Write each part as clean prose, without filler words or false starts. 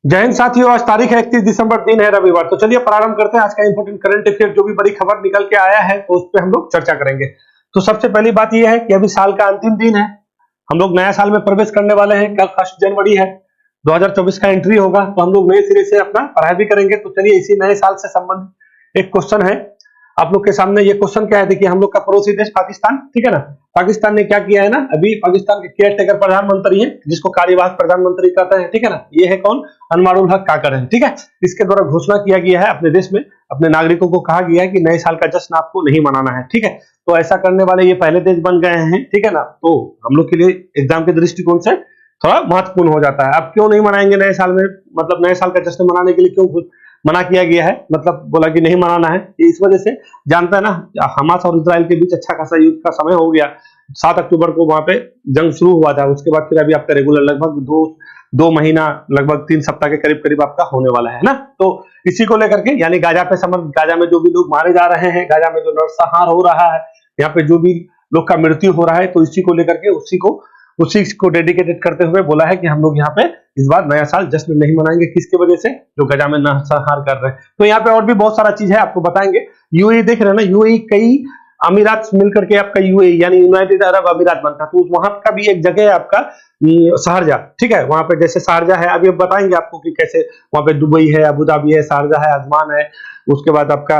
जय हिंद साथियों, आज तारीख है 31 दिसंबर, दिन है रविवार। तो चलिए प्रारंभ करते हैं आज का इंपोर्टेंट करंट अफेयर। जो भी बड़ी खबर निकल के आया है तो उस पर हम लोग चर्चा करेंगे। तो सबसे पहली बात यह है कि अभी साल का अंतिम दिन है, हम लोग नया साल में प्रवेश करने वाले हैं। कल 1 जनवरी है, 2024 का एंट्री होगा, तो हम लोग नए सिरे से अपना पढ़ाई भी करेंगे। तो चलिए इसी नए साल से संबंधित एक क्वेश्चन है आप लोग के सामने। ये क्वेश्चन क्या है, देखिए हम लोग का पड़ोसी देश पाकिस्तान, ठीक है ना, पाकिस्तान ने क्या किया है ना, अभी पाकिस्तान के केयर टेकर प्रधानमंत्री है, जिसको कार्यवाहक प्रधानमंत्री कहते हैं, ठीक है ना, ये है कौन, अनवारुल हक काकर है, ठीक है। इसके द्वारा घोषणा किया गया है अपने देश में, अपने नागरिकों को कहा गया है कि नए साल का जश्न आपको नहीं मनाना है, ठीक है। तो ऐसा करने वाले ये पहले देश बन गए हैं, ठीक है ना। तो हम लोग के लिए एग्जाम के दृष्टिकोण से थोड़ा महत्वपूर्ण हो जाता है। अब क्यों नहीं मनाएंगे नए साल में, मतलब नए साल का जश्न मनाने के लिए क्यों मना किया गया है, मतलब बोला कि नहीं मनाना है, इस वजह से जानता है ना, हमास और इजराइल के बीच अच्छा खासा युद्ध का समय हो गया। 7 अक्टूबर को वहां पे जंग शुरू हुआ था, उसके बाद फिर अभी आपका रेगुलर लगभग दो महीना, लगभग 3 सप्ताह के करीब करीब आपका होने वाला है ना। तो इसी को लेकर के, यानी गाजा पे गाजा में जो भी लोग मारे जा रहे हैं, गाजा में जो नरसंहार हो रहा है, यहाँ पे जो भी लोग का मृत्यु हो रहा है, तो इसी को लेकर के उसी को डेडिकेटेड करते हुए बोला है कि हम लोग यहाँ पे इस बार नया साल जश्न नहीं मनाएंगे। किसकी वजह से, जो गजा में नरसंहार कर रहे हैं। तो यहाँ पे और भी बहुत सारा चीज है, आपको बताएंगे। यूएई देख रहे हैं ना, यूएई कई अमीरात मिलकर के आपका यूएई यानी यूनाइटेड अरब अमीरात बनता है। तो वहां का भी एक जगह है आपका शारजा, ठीक है। वहां पे जैसे शारजा है, अभी बताएंगे आपको कि कैसे वहां पे दुबई है, अबू धाबी है, शारजा है, अजमान है, उसके बाद आपका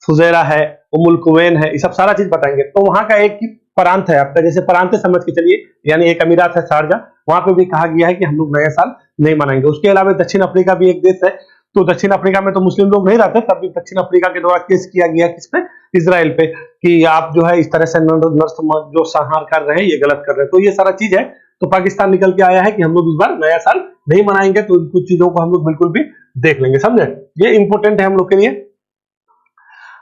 फुजेरा है, उमुल कुवैन है, ये सब सारा चीज बताएंगे। तो वहां का एक प्रांत है आपका, जैसे प्रांत समझ के चलिए, यानी एक अमीरात है शारजा, वहां पे भी कहा गया है कि हम लोग नया साल नहीं मनाएंगे। उसके अलावा दक्षिण अफ्रीका भी एक देश है, तो दक्षिण अफ्रीका में तो मुस्लिम लोग नहीं रहते, तब भी दक्षिण अफ्रीका के द्वारा केस किया गया किस पे, इजराइल पे, कि आप जो है इस तरह से जो संहार कर रहे हैं ये गलत कर रहे हैं। तो ये सारा चीज है। तो पाकिस्तान निकल के आया है कि हम लोग इस बार नया साल नहीं मनाएंगे। तो कुछ चीजों को हम लोग बिल्कुल भी देख लेंगे, समझे, ये इंपोर्टेंट है हम लोग के लिए।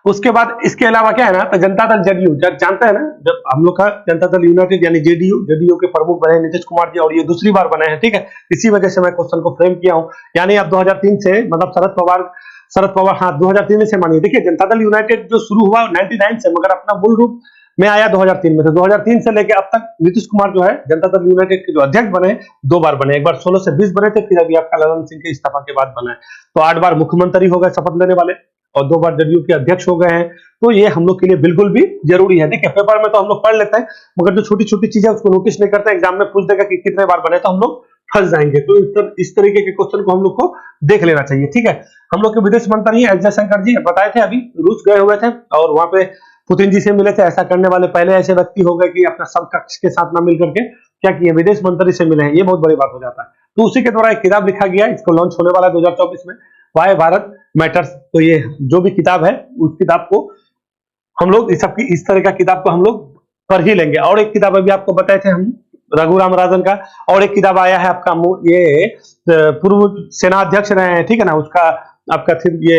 उसके बाद इसके अलावा क्या है ना, तो जनता दल जेडीयू, जब जानते हैं ना, जब हम लोग का जनता दल यूनाइटेड यानी जेडीयू के प्रमुख बने नीतीश कुमार जी, और ये दूसरी बार बने हैं, ठीक है। इसी वजह से मैं क्वेश्चन को फ्रेम किया हूं। यानी अब 2003 से, मतलब शरद पवार, हाँ 2003 से मानिए। देखिए जनता दल यूनाइटेड जो शुरू हुआ 99 से, मगर अपना मूल रूप में आया 2003 में। तो 2003 से लेकर अब तक नीतीश कुमार जो है जनता दल यूनाइटेड के जो अध्यक्ष बने, 2 बार बने, एक बार 16 से 20 बने थे, फिर अभी आपका ललन सिंह के इस्तीफा के बाद बना है। तो 8 बार मुख्यमंत्री हो गए शपथ लेने वाले, और 2 बार जेडीयू के अध्यक्ष हो गए हैं। तो ये हम लोग के लिए बिल्कुल भी जरूरी है। देखिए पेपर में तो हम लोग पढ़ लेते हैं, मगर जो छोटी छोटी चीजें उसको नोटिस नहीं करते, एग्जाम में पूछ देगा कि कितने बार बने, तो हम लोग फंस जाएंगे। तो इस तरीके के क्वेश्चन को हम लोग को देख लेना चाहिए, ठीक है। हम लोग के विदेश मंत्री एस जयशंकर जी बताए थे, अभी रूस गए हुए थे और वहां पे पुतिन जी से मिले थे। ऐसा करने वाले पहले ऐसे व्यक्ति हो गए कि अपना समकक्ष के साथ ना मिल करके क्या किए, विदेश मंत्री से मिले हैं, ये बहुत बड़ी बात हो जाता है। तो उसी के द्वारा एक किताब लिखा गया, इसको लॉन्च होने वाला है 2024 में, वाई भारत मैटर्स। तो ये जो भी किताब है, उस किताब को हम लोग इस तरह का किताब को हम लोग पढ़ ही लेंगे। और एक किताब अभी आपको बताए थे हम, रघुराम राजन का, और एक किताब आया है आपका, ये पूर्व सेना अध्यक्ष रहे हैं, ठीक है ना, उसका आपका फिर ये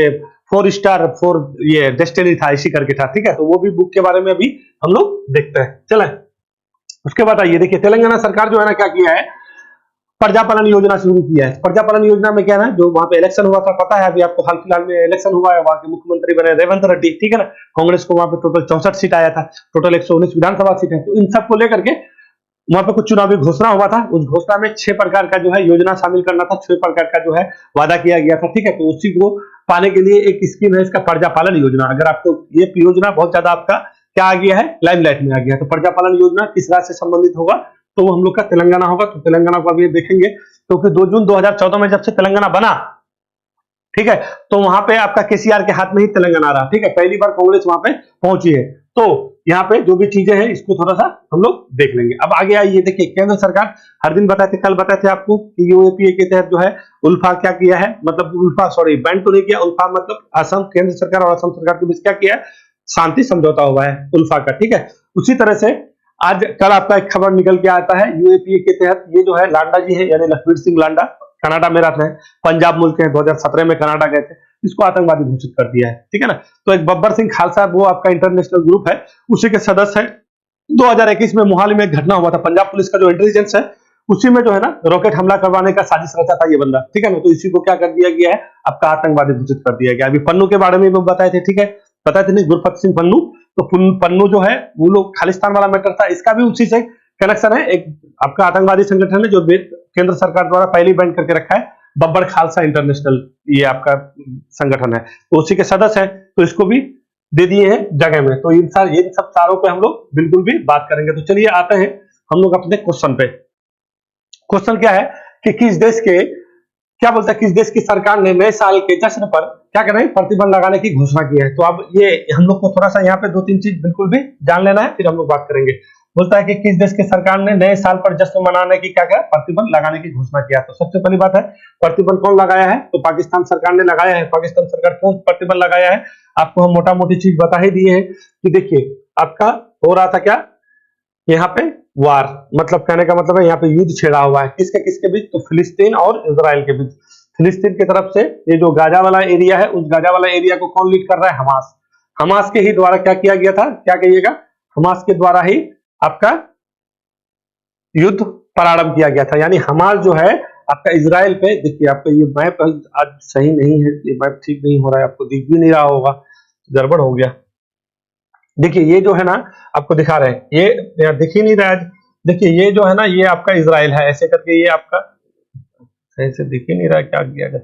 4 स्टार 4 ये डेस्टिनी था, इसी करके था, ठीक है। तो वो भी बुक के बारे में अभी हम लोग देखते हैं, चलें। उसके बाद आइए, देखिए तेलंगाना सरकार जो है ना, क्या किया है, प्रजापालन योजना शुरू किया है। प्रजापालन योजना में क्या है, जो वहां पे इलेक्शन हुआ था, पता है, अभी आपको हाल फिलहाल में इलेक्शन हुआ है, वहां के मुख्यमंत्री बने रेवंत रेड्डी, ठीक है ना। कांग्रेस को वहां पे टोटल 64 सीट आया था, टोटल 119 विधानसभा सीट है। तो इन सबको लेकर के वहां पे कुछ चुनावी घोषणा हुआ था। उस घोषणा में 6 प्रकार का जो है योजना शामिल करना था, 6 प्रकार का जो है वादा किया गया था, ठीक है। तो उसी को पाने के लिए एक स्कीम है इसका, प्रजापालन योजना। अगर आपको ये योजना बहुत ज्यादा आपका क्या आ गया है, लाइमलाइट में आ गया। तो प्रजापालन योजना किस राज्य से संबंधित होगा, तो वो हम लोग का तेलंगाना होगा। तो तेलंगाना को अभी देखेंगे, क्योंकि 2 जून 2014 में जब से तेलंगाना बना, ठीक है, तो वहां पे आपका केसीआर के हाथ में ही तेलंगाना रहा, ठीक है। पहली बार कांग्रेस वहां पे पहुंची है। तो यहाँ पे जो भी चीजें हैं इसको थोड़ा सा हम लोग देख लेंगे। अब आगे आइए, देखिए केंद्र सरकार, हर दिन बताए थे, कल बताए थे आपको कि यूएपीए के तहत जो है उल्फा क्या किया है, मतलब उल्फा, सॉरी बैन तो नहीं किया, उल्फा मतलब असम, केंद्र सरकार और असम सरकार के बीच क्या किया है, शांति समझौता हुआ है उल्फा का, ठीक है। उसी तरह से आज कल आपका एक खबर निकल के आता है, यूएपीए के तहत ये जो है लांडा जी है, यानी लखबीर सिंह लांडा, कनाडा में रहते हैं, पंजाब मुल्क के हैं, 2017 में कनाडा गए थे, इसको आतंकवादी घोषित कर दिया है, ठीक है ना। तो एक बब्बर सिंह खालसा, वो आपका इंटरनेशनल ग्रुप है, उसी के सदस्य है। 2021 में मोहाली में एक घटना हुआ था, पंजाब पुलिस का जो इंटेलिजेंस है, उसी में जो है ना रॉकेट हमला करवाने का साजिश रचा था ये बंदा, ठीक है ना। तो इसी को क्या कर दिया गया है, आपका आतंकवादी घोषित कर दिया गया। अभी पन्नू के बारे में भी बताए थे, ठीक है, पता थे नहीं, गुरपत सिंह पन्नू। तो पन्नू जो है वो लोग खालिस्तान वाला मैटर था, इसका भी उसी से कनेक्शन है। एक आपका आतंकवादी संगठन है जो केंद्र सरकार द्वारा पहले बैन करके रखा है, बब्बर खालसा इंटरनेशनल, ये आपका संगठन है, तो उसी के सदस्य है, तो इसको भी दे दिए हैं जगह में। तो इन सब सारों पे हम लोग बिल्कुल भी बात करेंगे। तो चलिए आते हैं हम लोग अपने क्वेश्चन पे। क्वेश्चन क्या है कि किस देश के, क्या बोलता है, किस देश की सरकार ने नए साल के जश्न पर क्या करें, प्रतिबंध लगाने की घोषणा की है। तो अब ये हम लोग को थोड़ा सा यहाँ पे 2-3 चीज बिल्कुल भी जान लेना है, फिर हम लोग बात करेंगे। बोलता है कि किस देश की सरकार ने नए साल पर जश्न मनाने की क्या किया, प्रतिबंध लगाने की घोषणा किया। तो सबसे पहली बात है, प्रतिबंध कौन लगाया है, तो पाकिस्तान सरकार ने लगाया है। पाकिस्तान सरकार क्यों प्रतिबंध लगाया है, आपको हम मोटा मोटी चीज बता ही दिए हैं कि देखिए आपका हो रहा था क्या यहाँ पे, वार, मतलब कहने का मतलब है यहाँ पे युद्ध छेड़ा हुआ है, किसके किसके बीच, तो फिलिस्तीन और इजराइल के बीच। फिलिस्तीन की तरफ से ये जो गाजा वाला एरिया है, उस गाजा वाला एरिया को कौन लीड कर रहा है, हमास। हमास के ही द्वारा क्या किया गया था, क्या कहिएगा, हमास के द्वारा ही आपका युद्ध प्रारंभ किया गया था। यानी हमास जो है आपका इजराइल पे, देखिए आपका ये मैप आज सही नहीं है, ये मैप ठीक नहीं हो रहा है, आपको दिख भी नहीं रहा होगा, गड़बड़ हो गया। देखिए ये जो है ना आपको दिखा रहे हैं, ये दिख ही नहीं रहा है। देखिए ये जो है ना, ये आपका इजराइल है, ऐसे करके ये आपका सही से दिख ही नहीं रहा है, क्या किया गया,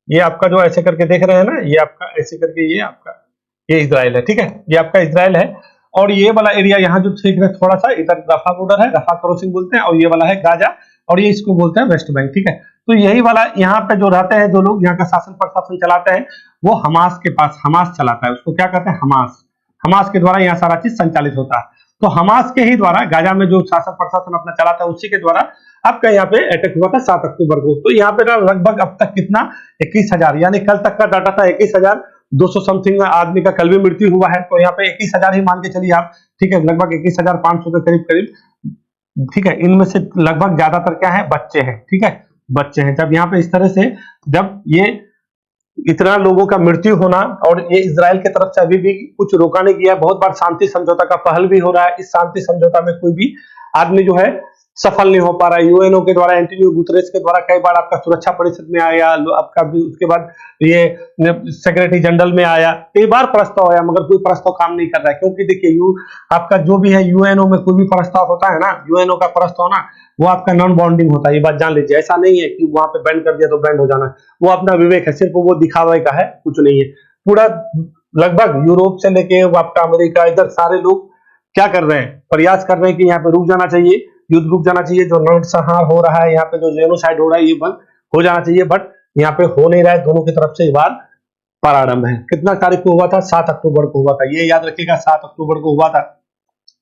ये आपका जो ऐसे करके देख रहे हैं ना, ये आपका ऐसे करके, ये आपका ये इजराइल है, ठीक है, ये आपका इजराइल है। और ये वाला एरिया यहाँ जो देख रहे हैं थोड़ा सा, इधर रफा बॉर्डर है, रफा क्रॉसिंग बोलते हैं, और ये वाला है गाजा, और ये इसको बोलते हैं वेस्ट बैंक, ठीक है। तो यही वाला यहाँ पे जो रहते हैं, जो लोग यहाँ का शासन प्रशासन चलाते हैं, वो हमास के पास, हमास चलाता है, उसको क्या कहते हैं, हमास। हमास के द्वारा यहाँ सारा चीज संचालित होता है। तो हमास के ही द्वारा गाजा में जो शासन प्रशासन अपना चलाता है, उसी के द्वारा आपका यहाँ पे अटैक हुआ था 7 अक्टूबर को। तो यहाँ पे ना लगभग अब तक कितना, 21,000, यानी कल तक का डाटा था 21,200 समथिंग आदमी का कल भी मृत्यु हुआ है। तो यहाँ पे 21,000 ही मान के चलिए आप, ठीक है, लगभग 21,500 के करीब करीब, ठीक है। इनमें से लगभग ज्यादातर क्या है, बच्चे हैं, ठीक है, बच्चे हैं। जब यहाँ पे इस तरह से, जब ये इतना लोगों का मृत्यु होना, और ये इजराइल की तरफ से अभी भी कुछ रोका नहीं गया, बहुत बार शांति समझौता का पहल भी हो रहा है, इस शांति समझौता में कोई भी आदमी जो है सफल नहीं हो पा रहा है। यूएनओ के द्वारा, एंटोनियो गुतरेस के द्वारा कई बार आपका सुरक्षा परिषद में आया, आपका भी उसके बाद ये सेक्रेटरी जनरल में आया, कई बार प्रस्ताव आया, मगर कोई प्रस्ताव काम नहीं कर रहा है। क्योंकि देखिए आपका जो भी है, यूएनओ में कोई भी प्रस्ताव होता है ना, यूएनओ का प्रस्ताव ना, वो आपका नॉन बाउंडिंग होता है, ये बात जान लीजिए। ऐसा नहीं है कि वहां पे बैंड कर दिया तो बैंड हो जाना है, वो अपना विवेक है, सिर्फ वो दिखावे का है, कुछ नहीं है। पूरा लगभग यूरोप से लेके आपका अमेरिका, इधर सारे लोग क्या कर रहे हैं, प्रयास कर रहे हैं कि यहाँ पे रुक जाना चाहिए, युद्ध रुक जाना चाहिए, जो नरसंहार हो रहा है यहाँ पे, जो जेनोसाइड हो रहा है, ये बंद हो जाना चाहिए, बट यहाँ पे हो नहीं रहा है। दोनों की तरफ से वार प्रारंभ है। कितना तारीख को हुआ था, 7 अक्टूबर को हुआ था, ये याद रखिएगा, 7 अक्टूबर को हुआ था,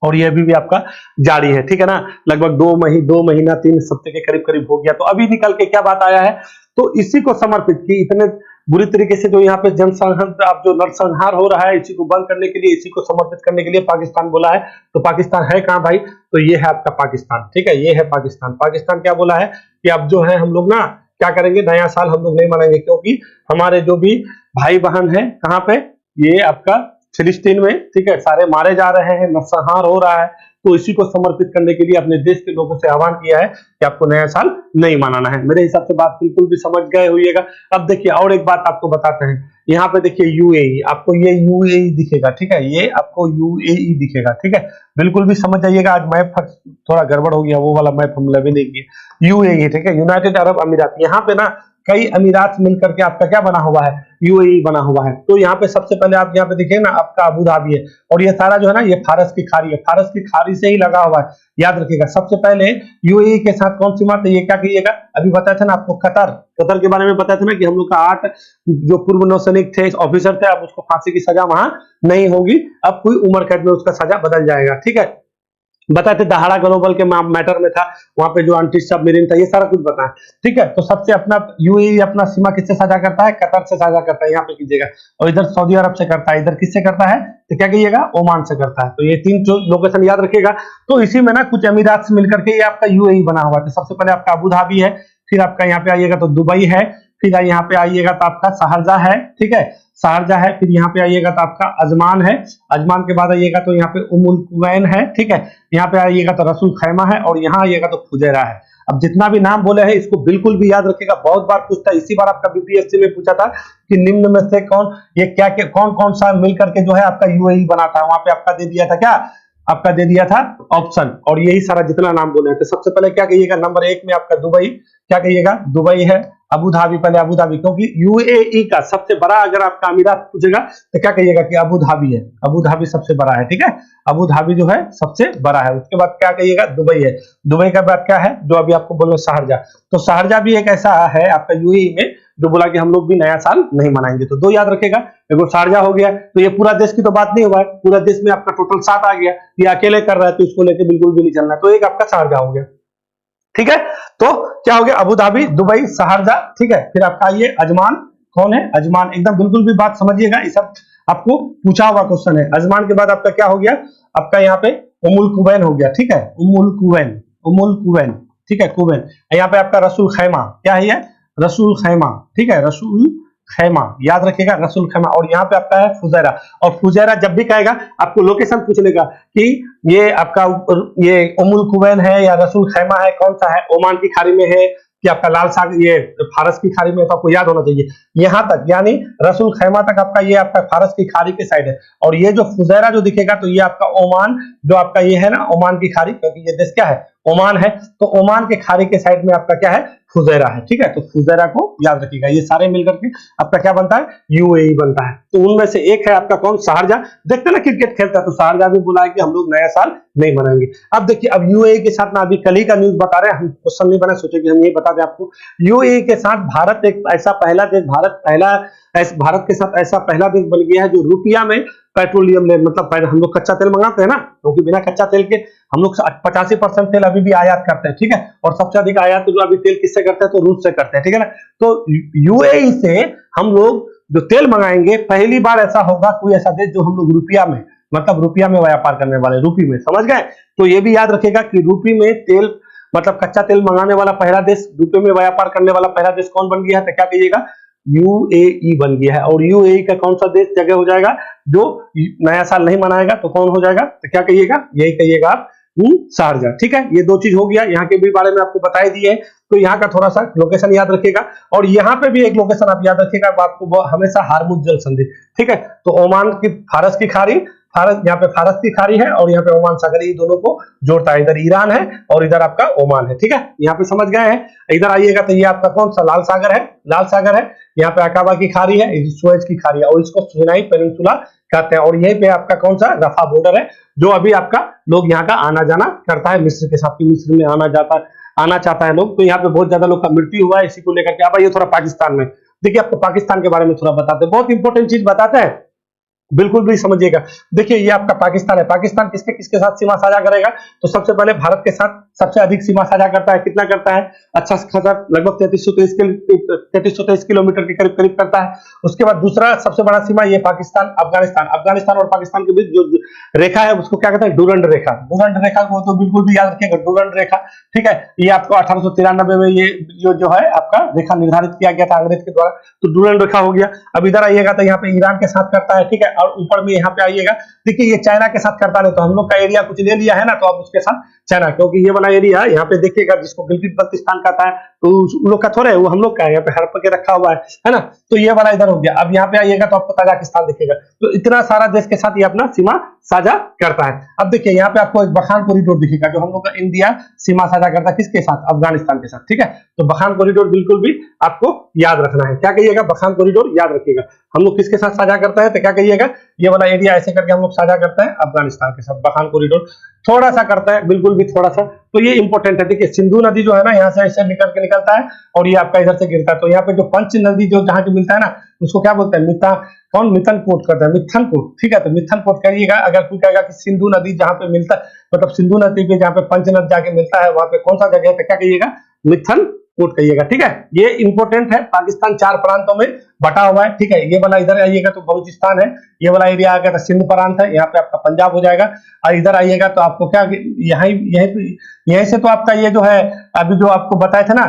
और ये अभी भी आपका जारी है, ठीक है ना। लगभग 2 महीना 3 हफ्ते के करीब करीब हो गया। तो अभी निकल के क्या बात आया है, तो इसी को समर्पित की, इतने बुरी तरीके से जो यहाँ पे जनसंहार, आप जो नरसंहार हो रहा है, इसी को बंद करने के लिए, इसी को समर्पित करने के लिए पाकिस्तान बोला है। तो पाकिस्तान है कहाँ भाई, तो ये है आपका पाकिस्तान, ठीक है, ये है पाकिस्तान। पाकिस्तान क्या बोला है कि अब जो है हम लोग ना क्या करेंगे, नया साल हम लोग नहीं मनाएंगे, क्योंकि हमारे जो भी भाई बहन है कहाँ पे, ये आपका फिलिस्तीन में, ठीक है, सारे मारे जा रहे हैं, नरसंहार हो रहा है। तो इसी को समर्पित करने के लिए अपने देश के लोगों से आह्वान किया है कि आपको नया साल नहीं मनाना है। मेरे हिसाब से बात बिल्कुल भी समझ गए होइएगा। अब देखिए और एक बात आपको बताते हैं, यहाँ पे देखिए यूएई, आपको ये यूएई दिखेगा, ठीक है, ये आपको यूएई दिखेगा, ठीक है, बिल्कुल भी समझ जाइएगा। आज मैप थोड़ा गड़बड़ हो गया, वो वाला मैप हम लगे नहीं किए, यूएई, ठीक है, यूनाइटेड अरब अमीरात। यहाँ पे ना कई अमीरात मिलकर के आपका क्या बना हुआ है, यूएई बना हुआ है। तो यहाँ पे सबसे पहले आप यहाँ पे देखिए ना, आपका अबू धाबी है, और ये सारा जो है ना, ये फारस की खाड़ी है, फारस की खाड़ी से ही लगा हुआ है, याद रखिएगा। सबसे पहले यूएई के साथ कौन सी बात है, ये क्या कहिएगा, अभी बताया था ना आपको, कतर के बारे में बताया था ना कि हम लोग का 8 जो पूर्व नौसैनिक थे, ऑफिसर थे, अब उसको फांसी की सजा वहां नहीं होगी, अब कोई उम्र कैद में उसका सजा बदल जाएगा, ठीक है। बताए थे दहाड़ा ग्लोबल के मैटर में था, वहां पे जो एंटी सबमरीन था, ये सारा कुछ बताया, ठीक है। तो सबसे अपना यूएई अपना सीमा किससे साझा करता है, कतर से साझा करता है, यहाँ पे कीजिएगा, और इधर सऊदी अरब से करता है, इधर किससे करता है, तो क्या कहिएगा, ओमान से करता है। तो ये 3 जो लोकेशन याद रखिएगा। तो इसी में ना कुछ अमीरात से मिलकर के ये आपका यूएई बना हुआ है। तो सबसे पहले आपका अबू धाबी है, फिर आपका यहाँ पे आइएगा तो दुबई है, फिर यहाँ पे आइएगा तो आपका शारजा है, ठीक है, शारजा है, फिर यहाँ पे आइएगा तो आपका अजमान है, अजमान के बाद आइएगा तो यहाँ पे उमुल कुवैन है, ठीक है, यहाँ पे आइएगा तो रसूल खैमा है, और यहाँ आइएगा तो फुजैरा है। अब जितना भी नाम बोले हैं इसको बिल्कुल भी याद रखिएगा, बहुत बार पूछता है, इसी बार आपका बीपीएससी में पूछा था कि निम्न में से कौन, ये क्या कौन कौन सा मिलकर के जो है आपका यूएई बना था, वहां पे आपका दे दिया था, क्या आपका दे दिया था ऑप्शन, और यही सारा जितना नाम बोले हैं। तो सबसे पहले क्या कहिएगा, नंबर 1 में आपका दुबई, क्या कहिएगा, दुबई है, अबू धाबी, पहले अबू धाबी, क्योंकि यूएई का सबसे बड़ा अगर आपका अमीरात पूछेगा तो क्या कहिएगा कि अबू धाबी है, अबू धाबी सबसे बड़ा है, ठीक है, अबू धाबी जो है सबसे बड़ा है। उसके बाद क्या कहिएगा, दुबई है, दुबई के बाद क्या है जो अभी आपको बोलो शारजा, तो शारजा भी एक ऐसा है आपका यूएई में जो बोला कि हम लोग भी नया साल नहीं मनाएंगे, तो दो याद रखेगा, देखो शारजा हो गया, तो ये पूरा देश की तो बात नहीं हुआ है, पूरा देश में आपका टोटल 7 आ गया, ये अकेले कर रहा है तो इसको लेके बिल्कुल भी नहीं चलना, तो एक आपका शारजा हो गया, ठीक है। तो क्या हो गया, अबू धाबी, दुबई, शारजा, ठीक है। फिर आपका ये अजमान, कौन है अजमान, एकदम बिल्कुल भी बात समझिएगा, ये सब आपको पूछा हुआ क्वेश्चन है। अजमान के बाद आपका क्या हो गया, आपका यहाँ पे उमुल कुवैन हो गया, ठीक है, उमुल कुवैन, उमुल कुवैन, ठीक है, कुवैन। यहाँ पे आपका रसूल खैमा, क्या है ये, रसूल खैमा, ठीक है, रसूल खैमा, याद रखिएगा रसूल खैमा। और यहाँ पे आपका है फुजैरा, और फुजैरा जब भी कहेगा आपको लोकेशन पूछ लेगा कि ये आपका ये उमुल कुवैन है या रसूल खैमा है, कौन सा है, ओमान की खाड़ी में है कि आपका लाल सागर ये फारस की खाड़ी में, तो आपको याद होना चाहिए यहाँ तक, यानी रसूल खैमा तक आपका ये आपका फारस की खाड़ी के साइड है। और ये जो फुजैरा जो दिखेगा तो ये आपका ओमान, जो आपका ये है ना ओमान की खाड़ी, क्योंकि ये देश क्या है ओमान है, तो ओमान के खाड़ी के साइड में आपका क्या है फुजैरा है, ठीक है। तो फुजैरा को याद रखिएगा, ये सारे मिलकर के आपका क्या बनता है यूएई बनता है। तो उनमें से एक है आपका कौन, शारजा। देखते ना क्रिकेट खेलता है तो शारजा भी बुलाया कि हम लोग नया साल नहीं मनाएंगे। अब देखिए, अब यूएई के साथ ना अभी कल ही का न्यूज बता रहे हैं, हम क्वेश्चन नहीं बना, सोचे कि हम ये बता दें आपको। यूएई के साथ भारत एक ऐसा पहला देश, भारत के साथ ऐसा पहला देश बन गया है जो रुपया में पेट्रोलियम ले, मतलब हम लोग कच्चा तेल मंगाते हैं ना, क्योंकि बिना कच्चा तेल के हम लोग 85% तेल अभी भी आयात करते हैं, ठीक है, और सबसे अधिक आयात जो अभी तेल किससे करते हैं, तो रूस से करते हैं, ठीक है ना। तो यूएई से हम लोग जो तेल मंगाएंगे, पहली बार ऐसा होगा कोई ऐसा देश जो हम लोग रुपया में, मतलब रुपया में व्यापार करने वाले, रूपी में, समझ गए। तो ये भी याद रखेगा कि रूपी में तेल, मतलब कच्चा तेल मंगाने वाला पहला देश, रुपये में व्यापार करने वाला पहला देश कौन बन गया है, तो क्या कहिएगा यूएई बन गया है। और यूएई का कौन सा देश जगह हो जाएगा जो नया साल नहीं मनाएगा, तो कौन हो जाएगा, तो क्या कहिएगा, यही कहिएगा आप शारजा, ठीक है। ये दो चीज हो गया, यहाँ के भी बारे में आपको बताई दी है, तो यहाँ का थोड़ा सा लोकेशन याद रखिएगा। और यहाँ पे भी एक लोकेशन आप याद रखिएगा, आपको हमेशा हार्मुज जल संधि, ठीक है। तो ओमान की फारस की खाड़ी, फारस, यहाँ पे फारस की खाड़ी है और यहाँ पे ओमान सागर, ये दोनों को जोड़ता है, इधर ईरान है और इधर आपका ओमान है, ठीक है। यहाँ पे समझ गए हैं। इधर आइएगा तो ये आपका कौन सा लाल सागर है, लाल सागर है, यहाँ पे अकाबा की खाड़ी है, सुएज की खाड़ी है, और इसको सिनाई पेनिनसुला कहते हैं। और यहीं पे आपका कौन सा रफा बॉर्डर है, जो अभी आपका लोग यहाँ का आना जाना करता है मिस्र के साथ, मिस्र में आना चाहता है लोग, तो यहाँ पे बहुत ज्यादा लोग का मृत्यु हुआ है इसी को लेकर के। अब ये थोड़ा पाकिस्तान में देखिए, आपको पाकिस्तान के बारे में थोड़ा बताते हैं, बहुत इंपॉर्टेंट चीज बताते हैं, बिल्कुल भी समझिएगा। देखिए ये आपका पाकिस्तान है, पाकिस्तान किसके किसके साथ सीमा साझा करेगा, तो सबसे पहले भारत के साथ सबसे अधिक सीमा साझा करता है, कितना करता है, अच्छा खासा लगभग 3323 किलोमीटर के करीब करीब करता है। उसके बाद दूसरा सबसे बड़ा सीमा ये पाकिस्तान अफगानिस्तान, अफगानिस्तान और पाकिस्तान के बीच जो रेखा है उसको क्या कहते हैं, डूरंड रेखा। डूरंड रेखा को तो बिल्कुल भी याद रखिएगा, डूरंड रेखा, ठीक है। ये आपको 1893 में ये जो है आपका रेखा निर्धारित किया गया था अंग्रेज के द्वारा, तो डूरंड रेखा हो गया। अब इधर आइएगा तो यहाँ पे ईरान के साथ करता है, ठीक है। और ऊपर में यहाँ पे आइएगा, देखिए ये चाइना के साथ करता है, तो हम लोग का एरिया कुछ ले लिया है ना, तो अब उसके साथ चाइना, क्योंकि ये वाला एरिया यहाँ पे देखिएगा जिसको गिलगित बल्तिस्तान कहता है, तो उन लोग का थोड़ा है, वो हम लोग का है, यहाँ पे हड़प के रखा हुआ है ना। तो ये वाला इधर हो गया। अब यहाँ पे आइएगा तो आपको ताजिकिस्तान दिखेगा, तो इतना सारा देश के साथ ये अपना सीमा साझा करता है। अब देखिए यहाँ पे आपको एक बखान कॉरिडोर दिखेगा, जो हम लोग का इंडिया सीमा साझा करता है किसके साथ, अफगानिस्तान के साथ, ठीक है। तो बखान कॉरिडोर बिल्कुल भी आपको याद रखना है, क्या कहिएगा, बखान कॉरिडोर याद रखिएगा। हम लोग किसके साथ साझा करता है, तो क्या कहिएगा, ये वाला एरिया ऐसे करके हम लोग साझा करते हैं अफगानिस्तान के साथ, बखान कॉरिडोर थोड़ा सा करता है, बिल्कुल भी थोड़ा सा। तो ये इंपॉर्टेंट है। देखिए सिंधु नदी जो है ना, यहाँ से ऐसे निकल के निकलता है और ये आपका इधर से गिरता है, तो यहाँ पे जो पंच नदी जो जहाँ की मिलता है ना, उसको क्या बोलते हैं, मिथन कोट करता है, मिथन कोट, ठीक है। तो मिथन कोट करिएगा। अगर कोई कहेगा कि सिंधु नदी जहाँ पे मिलता है, मतलब सिंधु नदी पे जहाँ पे पंचनद जाके मिलता है, वहां पे कौन सा जगह है, तो क्या कहिएगा, मिथन कोट कहिएगा, ठीक है। ये इंपॉर्टेंट है। पाकिस्तान 4 प्रांतों में बटा हुआ है, ठीक है। ये वाला इधर आइएगा तो बलूचिस्तान है, ये वाला एरिया आ गया तो सिंध प्रांत है, यहाँ पे आपका पंजाब हो जाएगा। और इधर आइएगा तो आपको क्या, यहीं से तो आपका ये जो है अभी जो आपको बताया था ना,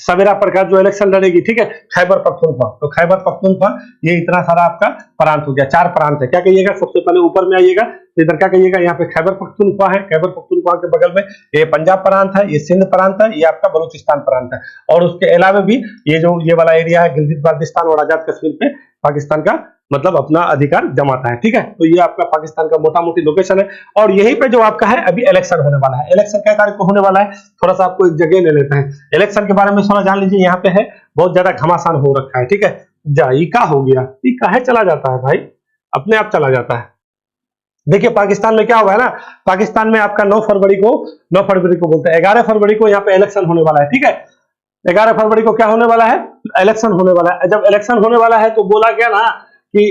सवेरा प्रकाश जो इलेक्शन लड़ेगी, ठीक है, खैबर पख्तूनख्वा, तो खैबर पख्तूनख्वा ये इतना सारा आपका प्रांत हो गया, 4 प्रांत है। क्या कहिएगा, सबसे पहले ऊपर में आइएगा तो इधर क्या कहिएगा, यहाँ पे खैबर पख्तूनख्वा है, खैबर पख्तूनख्वा के बगल में ये पंजाब प्रांत है, ये सिंध प्रांत है, ये आपका बलूचिस्तान प्रांत है। और उसके अलावा भी ये जो ये वाला एरिया है गिलगित बाल्टिस्तान और आजाद कश्मीर पे पाकिस्तान का मतलब अपना अधिकार जमाता है। ठीक है, तो ये आपका पाकिस्तान का मोटा मोटी लोकेशन है। और यहीं पे जो आपका है अभी इलेक्शन होने वाला है। इलेक्शन क्या तारीख को होने वाला है, थोड़ा सा आपको एक जगह ले लेते हैं। इलेक्शन के बारे में थोड़ा जान लीजिए। यहाँ पे है बहुत ज्यादा घमासान हो रखा है। ठीक है, जायका हो गया, ये काहे चला जाता है भाई, अपने आप चला जाता है। देखिए पाकिस्तान में क्या हुआ है ना, पाकिस्तान में आपका 9 फरवरी को बोलते हैं, 11 फरवरी को यहाँ पे इलेक्शन होने वाला है। ठीक है, 11 फरवरी को क्या होने वाला है, इलेक्शन होने वाला है। जब इलेक्शन होने वाला है तो बोला गया ना कि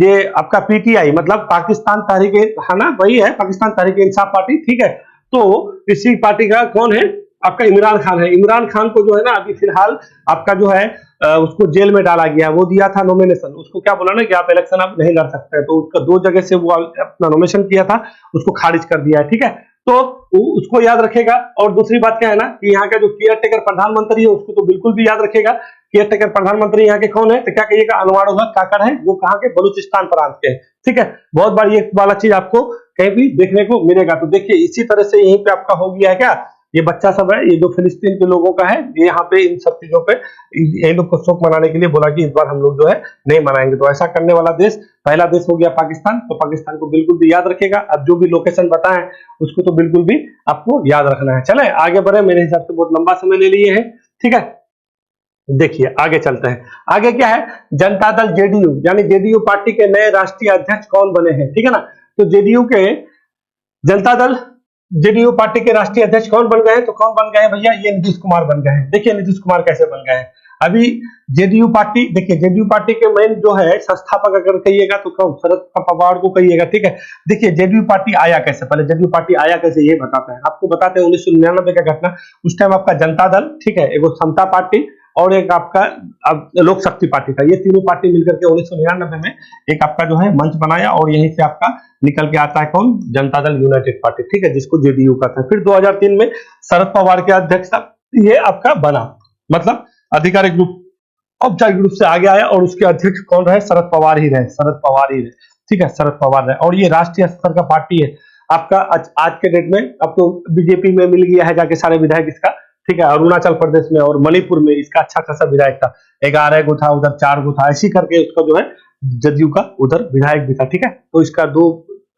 ये आपका पीटीआई मतलब पाकिस्तान तहरीक है ना, वही है पाकिस्तान तहरीक इंसाफ पार्टी। ठीक है, तो इसी पार्टी का कौन है, आपका इमरान खान है। इमरान खान को जो है ना अभी फिलहाल आपका जो है उसको जेल में डाला गया। वो दिया था नॉमिनेशन, उसको क्या बोला ना कि आप इलेक्शन आप नहीं लड़ सकते, तो उसका 2 जगह से वो अपना नॉमिनेशन किया था, उसको खारिज कर दिया है। ठीक है, तो उसको याद रखेगा। और दूसरी बात क्या है ना कि यहाँ का जो केयर टेकर प्रधानमंत्री है उसको तो बिल्कुल भी याद रखेगा। केयर टेकर प्रधानमंत्री यहाँ के कौन है, तो क्या कहिएगा, अनवार उल हक काकड़ है, जो कहाँ के, बलूचिस्तान प्रांत के। ठीक है, बहुत बार ये वाला चीज आपको कहीं भी देखने को मिलेगा। तो देखिए इसी तरह से यहीं पे आपका हो गया है क्या, ये बच्चा सब है, ये जो फिलिस्तीन के लोगों का है, ये यहाँ पे इन सब चीजों पे ये लोग को शोक मनाने के लिए बोला कि इस बार हम लोग जो है नहीं मनाएंगे। तो ऐसा करने वाला देश पहला देश हो गया पाकिस्तान। तो पाकिस्तान को बिल्कुल भी याद रखेगा। अब जो भी लोकेशन बताएं उसको तो बिल्कुल भी आपको याद रखना है। चले आगे बढ़े, मेरे हिसाब से बहुत लंबा समय ले लिए हैं। ठीक है, देखिए आगे चलते हैं। आगे क्या है, जनता दल जेडीयू यानी जेडीयू पार्टी के नए राष्ट्रीय अध्यक्ष कौन बने हैं। ठीक है ना, तो जेडीयू के जनता दल जेडीयू पार्टी के राष्ट्रीय अध्यक्ष कौन बन गए हैं, तो कौन बन गए हैं भैया, ये नीतीश कुमार बन गए हैं। देखिए नीतीश कुमार कैसे बन गए हैं। अभी जेडीयू पार्टी, देखिए जेडीयू पार्टी के मेन जो है संस्थापक अगर कहिएगा तो कौन, शरद पवार को कहिएगा। ठीक है, देखिए जेडीयू पार्टी आया कैसे, पहले जेडीयू पार्टी आया कैसे ये बताते हैं आपको। बताते हैं 1999 का घटना। उस टाइम आपका जनता दल, ठीक है, एगो समता पार्टी और एक आपका लोक शक्ति पार्टी था, ये तीनों पार्टी मिलकर के 1999 में एक आपका जो है मंच बनाया। और यहीं से आपका निकल के आता है कौन, जनता दल यूनाइटेड पार्टी। ठीक है, जिसको जेडीयू का था। फिर 2003 में शरद पवार के अध्यक्षता ये आपका बना, मतलब आधिकारिक रूप औपचारिक रूप से आगे आया। और उसके अध्यक्ष कौन रहे, शरद पवार ही रहे, शरद पवार ही रहे। ठीक है, शरद पवार रहे। और ये राष्ट्रीय स्तर का पार्टी है आपका। आज के डेट में अब तो बीजेपी में मिल गया है जाके सारे विधायक इसका। ठीक है, अरुणाचल प्रदेश में और मणिपुर में इसका अच्छा खासा विधायक था, 11 गो था, उधर 4 गो था, ऐसी करके उसका जो है जदयू का उधर विधायक भी था। ठीक है, तो इसका 2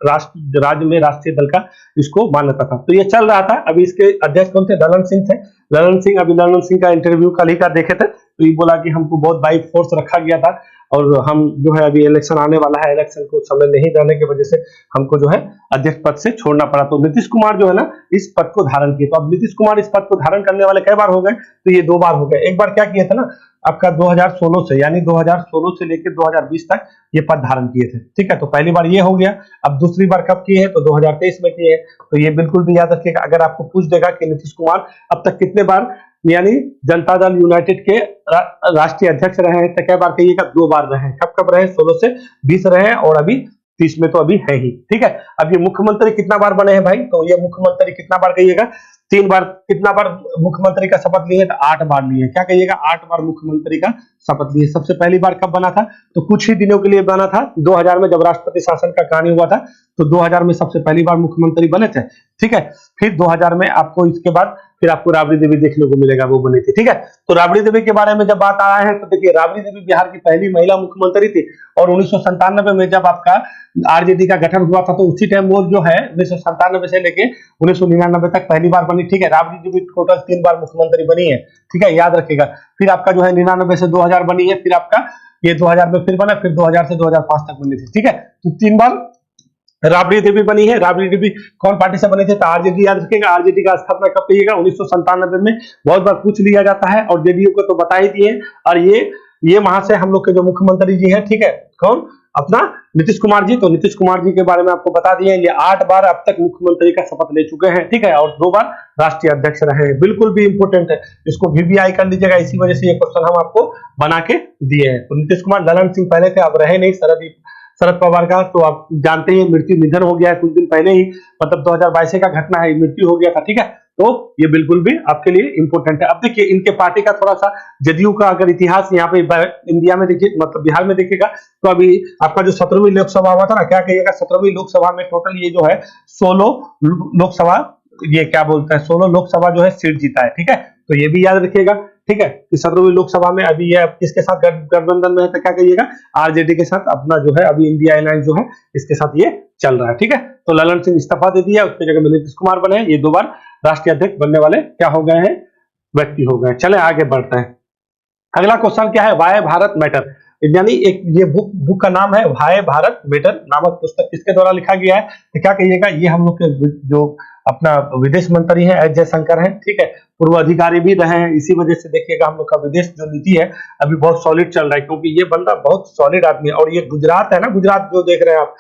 राज्य में राष्ट्रीय दल का इसको मान्यता था। तो ये चल रहा था। अभी इसके अध्यक्ष कौन थे, ललन सिंह थे। ललन सिंह, अभी ललन सिंह का इंटरव्यू कल ही का देखे थे, तो ये बोला कि हमको बहुत बाई फोर्स रखा गया था और हम जो है अभी इलेक्शन आने वाला है, इलेक्शन को समय नहीं रहने की वजह से हमको जो है अध्यक्ष पद से छोड़ना पड़ा। तो नीतीश कुमार जो है ना इस पद को धारण किए। तो अब नीतीश कुमार इस पद को धारण करने वाले कई बार हो गए, तो ये 2 बार हो गए। एक बार क्या किए थे ना आपका 2016 से, यानी 2016 से लेकर 2020 तक ये पद धारण किए थे। ठीक है, तो पहली बार ये हो गया। अब दूसरी बार कब किए हैं, तो 2023 में किए हैं। तो ये बिल्कुल भी याद रखिएगा। अगर आपको पूछ देगा कि नीतीश कुमार अब तक कितने बार यानी जनता दल यूनाइटेड के राष्ट्रीय अध्यक्ष रहे हैं, तो कई बार कहिएगा 2 बार रहे हैं। कब कब रहे, 16 से 20 रहे हैं और अभी 30 में तो अभी है ही। ठीक है, अब ये मुख्यमंत्री कितना बार बने हैं भाई, तो ये मुख्यमंत्री कितना बार कहिएगा, 3 बार। कितना बार मुख्यमंत्री का शपथ लिए, तो 8 बार लिए। क्या कहिएगा, 8 बार मुख्यमंत्री का शपथ लिए। सबसे पहली बार कब बना था, तो कुछ ही दिनों के लिए बना था, 2000 में जब राष्ट्रपति शासन का कहानी हुआ था, तो 2000 में सबसे पहली बार मुख्यमंत्री बने थे। ठीक है, फिर 2000 में आपको इसके बाद फिर आपको राबड़ी देवी देखने को मिलेगा, वो बनी थी। ठीक है, तो राबड़ी देवी के बारे में जब बात आ रहा है तो देखिए राबड़ी देवी बिहार की पहली महिला मुख्यमंत्री थी। और 1997 में जब आपका आरजेडी का गठन हुआ था, तो उसी टाइम वो जो है 1997 से लेके 1999 तक पहली बार बनी। ठीक है, राबड़ी देवी टोटल 3 बार मुख्यमंत्री बनी है। ठीक है, याद रखिएगा। फिर आपका जो है 99 से 2000 बनी है, फिर आपका ये 2000 में फिर बना, फिर 2000 से 2005 तक बनी थी। ठीक है, तो 3 बार राबड़ी देवी बनी है। राबड़ी देवी कौन पार्टी से बने थे, तो आरजेडी। याद रखिएगा, आरजेडी का स्थापना कब कहिएगा, 1997 में। बहुत बार पूछ लिया जाता है और जेडीयू को तो बता ही दिए। और ये वहां से हम लोग के जो मुख्यमंत्री जी हैं, ठीक है, कौन, अपना नीतीश कुमार जी। तो नीतीश कुमार जी के बारे में आपको बता दिए, ये 8 बार अब तक मुख्यमंत्री का शपथ ले चुके हैं। ठीक है, और 2 बार राष्ट्रीय अध्यक्ष रहे हैं। बिल्कुल भी इंपोर्टेंट है, इसको वीवीआई कर लीजिएगा। इसी वजह से ये क्वेश्चन हम आपको बना के दिए हैं। तो नीतीश कुमार, ललन सिंह पहले थे, अब रहे नहीं। शरद पवार का तो आप जानते ही मृत्यु निधन हो गया है कुछ दिन पहले ही, मतलब 2022 का घटना है, मृत्यु हो गया था। ठीक है, तो ये बिल्कुल भी आपके लिए इंपॉर्टेंट है। अब देखिए इनके पार्टी का थोड़ा सा जदयू का अगर इतिहास यहाँ पे इंडिया में देखिए, मतलब बिहार में देखिएगा, तो अभी आपका जो 17वीं लोकसभा हुआ था ना, क्या कहिएगा, 17वीं लोकसभा में टोटल ये जो है 16 लोकसभा, ये क्या बोलते हैं, 16 लोकसभा जो है सीट जीता है। ठीक है, तो ये भी याद रखिएगा। ठीक है, कि 17वीं लोकसभा में अभी ये किसके साथ गठबंधन में है, तो क्या कहिएगा, आरजेडी के साथ अपना जो है अभी इंडिया अलायंस जो है इसके साथ ये चल रहा है। ठीक है, तो ललन सिंह इस्तीफा दे दिया, उसकी जगह में नीतीश कुमार बने, ये 2 बार राष्ट्रीय अध्यक्ष बनने वाले क्या हो गए हैं, व्यक्ति हो गए। चले आगे बढ़ते हैं। अगला क्वेश्चन क्या है, वाई भारत मैटर, यानी एक ये बुक का नाम है वाई भारत मैटर नामक पुस्तक किसके द्वारा लिखा गया है, तो क्या कहिएगा, ये हम लोग के जो अपना विदेश मंत्री है एस जयशंकर है। ठीक है, पूर्व अधिकारी भी रहे हैं, इसी वजह से देखिएगा हम लोग का विदेश जो नीति है अभी बहुत सॉलिड चल रहा है, क्योंकि ये बंदा बहुत सॉलिड आदमी है। और ये गुजरात है ना, गुजरात जो देख रहे हैं आप,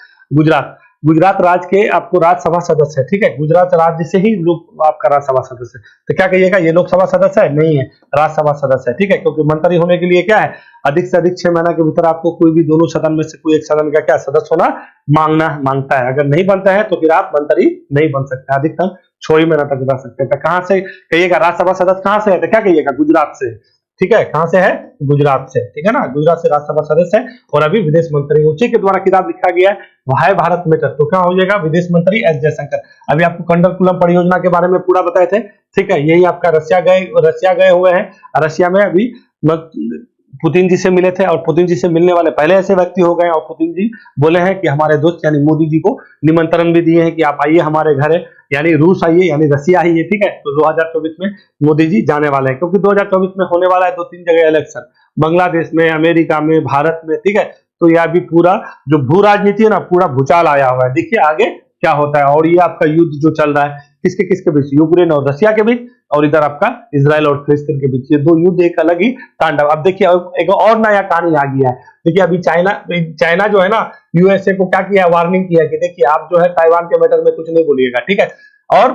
गुजरात राज्य के आपको राज्यसभा सदस्य है। ठीक है, गुजरात राज्य से ही लोग आपका राज्यसभा सदस्य है, तो क्या कहिएगा, ये लोकसभा सदस्य है नहीं है, राज्यसभा सदस्य है। ठीक है, क्योंकि मंत्री होने के लिए क्या है, अधिक से अधिक 6 महीना के भीतर आपको कोई भी दोनों सदन में से कोई एक सदन का क्या सदस्य होना मांगता है। अगर नहीं बनता है तो फिर आप मंत्री नहीं बन सकते, अधिकतम 6 ही महीना तक रह सकते हैं। तो कहां से कहिएगा, राज्यसभा सदस्य कहां से है, तो क्या कहिएगा, गुजरात से। ठीक है, कहां से है, गुजरात से। ठीक है ना, गुजरात से राज्यसभा सदस्य है और अभी विदेश मंत्री, उसी के द्वारा किताब लिखा गया है वाई भारत मैटर, तो क्या हो जाएगा, विदेश मंत्री एस जयशंकर। अभी आपको कंडलकुलम परियोजना के बारे में पूरा बताए थे। ठीक है, यही आपका रशिया गए हुए हैं, रशिया में अभी पुतिन जी से मिले थे और पुतिन जी से मिलने वाले पहले ऐसे व्यक्ति हो गए। और पुतिन जी बोले हैं कि हमारे दोस्त यानी मोदी जी को निमंत्रण भी दिए हैं कि आप आइए हमारे घर, यानी रूस आइए, यानी रशिया आइए। ठीक है, तो 2024 में मोदी जी जाने वाले हैं, क्योंकि 2024 में होने वाला है 2-3 जगह इलेक्शन, बांग्लादेश में, अमेरिका में, भारत में। ठीक है, तो यह भी पूरा जो भू राजनीति है ना, पूरा भूचाल आया हुआ है। देखिए आगे क्या होता है। और ये आपका युद्ध जो चल रहा है किसके किसके बीच, यूक्रेन और रशिया के बीच, और इधर आपका इजराइल और फिलिस्तीन के बीच, ये 2 युद्ध एक अलग ही तांडव। अब देखिए एक और नया कहानी आ गया है। देखिए अभी चाइना जो है ना, यूएसए को क्या किया, वार्निंग किया कि देखिए आप जो है ताइवान के मैटर में कुछ नहीं बोलिएगा। ठीक है, और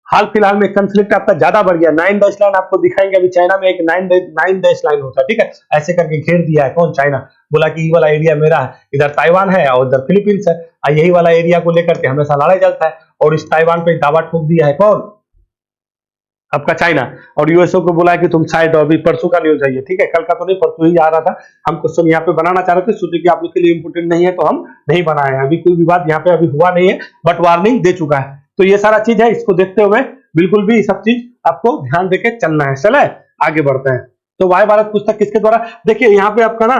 हाल फिलहाल में कंफ्लिक्ट आपका ज्यादा बढ़ गया। 9 डैश लाइन आपको दिखाएंगे, अभी चाइना में एक 9 डैश लाइन होता है। ठीक है, ऐसे करके घेर दिया है कौन, चाइना। बोला कि ये वाला एरिया मेरा है, इधर ताइवान है और इधर फिलीपींस है, यही वाला एरिया को लेकर के हमेशा लड़ाई चलता है। और इस ताइवान पे दावा ठोक दिया है कौन, आपका चाइना। और यूएसओ को बोला है कि तुम साइड, अभी परसों का न्यूज है ये। ठीक है, कल का तो नहीं, परसों ही आ रहा था। हम क्वेश्चन यहाँ पे बनाना चाह रहे थे, सोचे कि आप लोग के लिए इंपोर्टेंट नहीं है तो हम नहीं बनाए हैं। अभी कोई विवाद यहाँ पे अभी हुआ नहीं है, बट वार्निंग दे चुका है। तो ये सारा चीज है, इसको देखते हुए बिल्कुल भी सब चीज आपको ध्यान देके चलना है। चले आगे बढ़ते हैं। तो वाई भारत पुस्तक किसके द्वारा, देखिए यहाँ पे आपका ना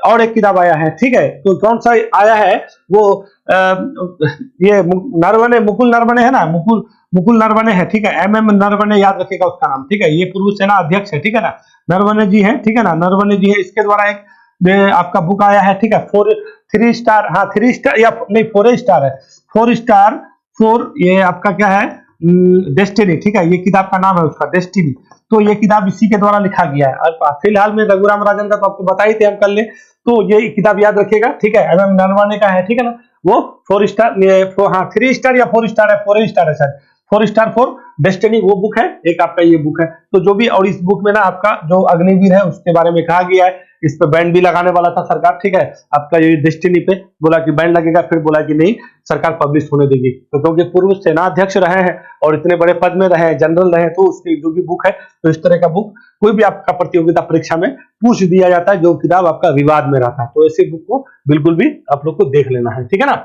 और एक किताब आया है। ठीक है, तो कौन सा आया है वो ये नरवणे, मुकुल नरवणे है ना, मुकुल नरवणे है। ठीक है, MM नरवणे याद रखिएगा उसका नाम। ठीक है, ये पूर्व सेना अध्यक्ष है। ठीक है ना, नरवणे जी है। ठीक है ना, नरवणे जी है, इसके द्वारा एक आपका बुक आया है। ठीक है, 3 स्टार, हाँ 3 स्टार या नहीं 4 स्टार है, 4 स्टार 4, ये आपका क्या है, डेस्टिनी। ठीक है, ये किताब का नाम है उसका, डेस्टिनी। तो ये किताब इसी के द्वारा लिखा गया है। और फिलहाल में रघुराम राजन का तो आपको बता ही थे हम कल, तो ये किताब याद रखिएगा। ठीक है, MM नरवणे का है। ठीक है ना, वो 4 स्टार, हाँ 3 स्टार या 4 स्टार है, 4 स्टार है शायद, 4 स्टार 4 डेस्टिनी वो बुक है। एक आपका ये बुक है। तो जो भी, और इस बुक में ना आपका जो अग्निवीर है उसके बारे में कहा गया है। इस पे बैन भी लगाने वाला था सरकार। ठीक है, आपका ये डेस्टिनी पे बोला कि बैन लगेगा, फिर बोला कि नहीं सरकार पब्लिश होने देगी। तो क्योंकि पूर्व सेनाध्यक्ष रहे हैं और इतने बड़े पद में रहे हैं, जनरल रहे, तो उसकी जो भी बुक है, तो इस तरह का बुक कोई भी आपका प्रतियोगिता परीक्षा में पूछ दिया जाता है, जो किताब आपका विवाद में रहता है। तो ऐसे बुक को बिल्कुल भी आप लोग को देख लेना है। ठीक है ना,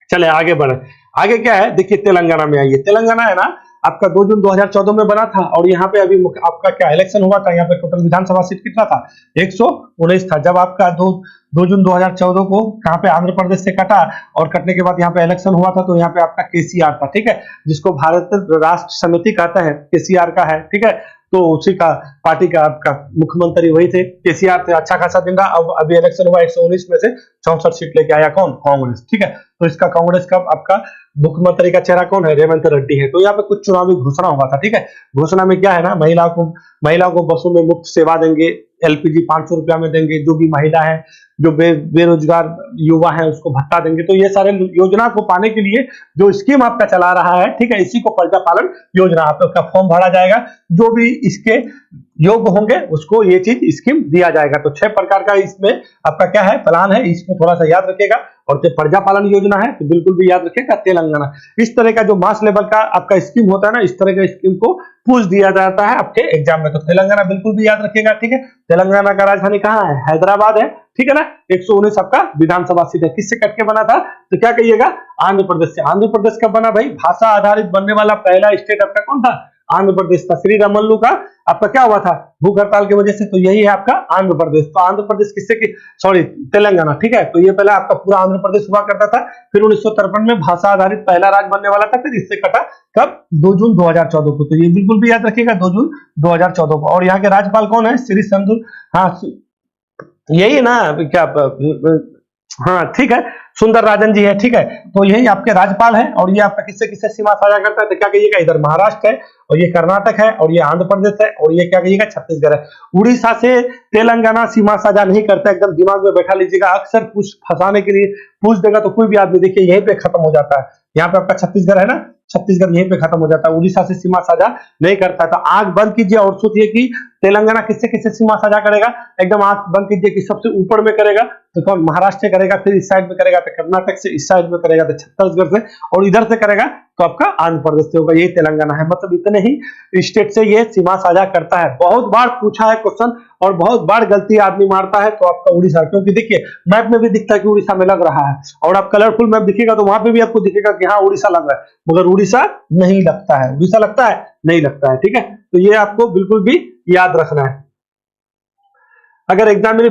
चले आगे बढ़े। आगे क्या है, देखिए तेलंगाना में आइए। तेलंगाना है ना आपका 2 जून 2014 में बना था, और यहाँ पे अभी आपका क्या इलेक्शन हुआ था। यहाँ पे टोटल विधानसभा सीट कितना था, 119 था। जब आपका 2 जून 2014 को कहाँ पे आंध्र प्रदेश से कटा, और कटने के बाद यहाँ पे इलेक्शन हुआ था, तो यहाँ पे आपका KCR था। ठीक है, जिसको भारत राष्ट्र समिति कहता है, KCR का है। ठीक है, तो उसी का पार्टी का आपका मुख्यमंत्री वही थे, KCR थे। अच्छा खासा दिन रहा। अब अभी इलेक्शन हुआ, 119 में से 64 सीट लेके आया कौन, कांग्रेस। ठीक है, तो इसका कांग्रेस का आपका मुख्यमंत्री का चेहरा कौन है, रेवंत रेड्डी है। तो यहाँ पे कुछ चुनावी घोषणा हुआ था। ठीक है, घोषणा में क्या है ना, महिलाओं को बसों में मुफ्त सेवा देंगे, LPG 500 रुपया में देंगे, जो भी महिला है, जो बेरोजगार युवा है उसको भत्ता देंगे। तो ये सारे योजना को पाने के लिए जो स्कीम आपका चला रहा है, ठीक है, इसी को प्रजा पालन योजना, आपका फॉर्म भरा जाएगा, जो भी इसके योग्य होंगे उसको ये चीज स्कीम दिया जाएगा। तो 6 प्रकार का इसमें आपका क्या है, प्लान है, इसको थोड़ा सा याद रखिएगा। और जो प्रजा पालन योजना है तो बिल्कुल भी याद रखिएगा, तेलंगाना। इस तरह का जो मास लेवल का आपका स्कीम होता है ना, इस तरह का स्कीम को पूछ दिया जाता है आपके एग्जाम में। तो तेलंगाना बिल्कुल भी याद रखिएगा। ठीक है, तेलंगाना का राजधानी कहाँ है, हैदराबाद है। ठीक है ना, 119 आपका विधानसभा सीट है। किससे कट के बना था, तो क्या कहिएगा, आंध्र प्रदेश से। आंध्र प्रदेश कब बना भाई, भाषा आधारित बनने वाला पहला स्टेट आपका कौन था, आंध्र प्रदेश था। श्री रामल्लू का आपका क्या हुआ था भूख हड़ताल की वजह से, तो यही है आपका आंध्र प्रदेश। तो आंध्र प्रदेश किससे की, सॉरी तेलंगाना, ठीक है। तो ये पहले आपका पूरा आंध्र प्रदेश हुआ करता था, फिर 1953 में भाषा आधारित पहला राज्य बनने वाला था, फिर इससे कटा कब 2 जून 2014 को। तो ये बिल्कुल भी याद रखिएगा 2 जून 2014 को। और यहाँ के राज्यपाल कौन है, श्री संधु, हाँ यही है ना क्या, हाँ ठीक है, सुंदर राजन जी है, ठीक है। तो यही आपके राज्यपाल है। और ये आपका किससे किससे सीमा साझा करता है, तो क्या कहिएगा, इधर महाराष्ट्र है, और ये कर्नाटक है, और ये आंध्र प्रदेश है, और ये क्या कहिएगा छत्तीसगढ़ है। उड़ीसा से तेलंगाना सीमा साझा नहीं करता, एकदम दिमाग में बैठा लीजिएगा। अक्सर पूछ फंसाने के लिए पूछ देगा तो कोई भी आदमी, देखिए यहीं पे खत्म हो जाता है। यहाँ पे आपका छत्तीसगढ़ है ना, छत्तीसगढ़ यहीं पे खत्म हो जाता है, उड़ीसा से सीमा साझा नहीं करता। तो आंख बंद कीजिए और सोचिए कि तेलंगाना किससे किससे सीमा साझा करेगा, एकदम आंख बंद कीजिए कि सबसे ऊपर में करेगा तो कौन, महाराष्ट्र से करेगा, फिर इस साइड में करेगा तो कर्नाटक से, इस साइड में करेगा तो छत्तीसगढ़ से, और इधर से करेगा तो आपका आंध्र प्रदेश से होगा। ये तेलंगाना है, मतलब इतने ही स्टेट से ये सीमा साझा करता है। बहुत बार पूछा है क्वेश्चन और बहुत बार गलती आदमी मारता है, तो आपका उड़ीसा, क्योंकि देखिए मैप में भी दिखता है कि उड़ीसा में लग रहा है, और आप कलरफुल मैप दिखेगा तो वहां पे भी आपको दिखेगा कि हाँ उड़ीसा लग रहा है, मगर उड़ीसा नहीं लगता है। उड़ीसा लगता है, नहीं लगता है, ठीक है। तो ये आपको बिल्कुल भी याद रखना है। अगर एग्जाम में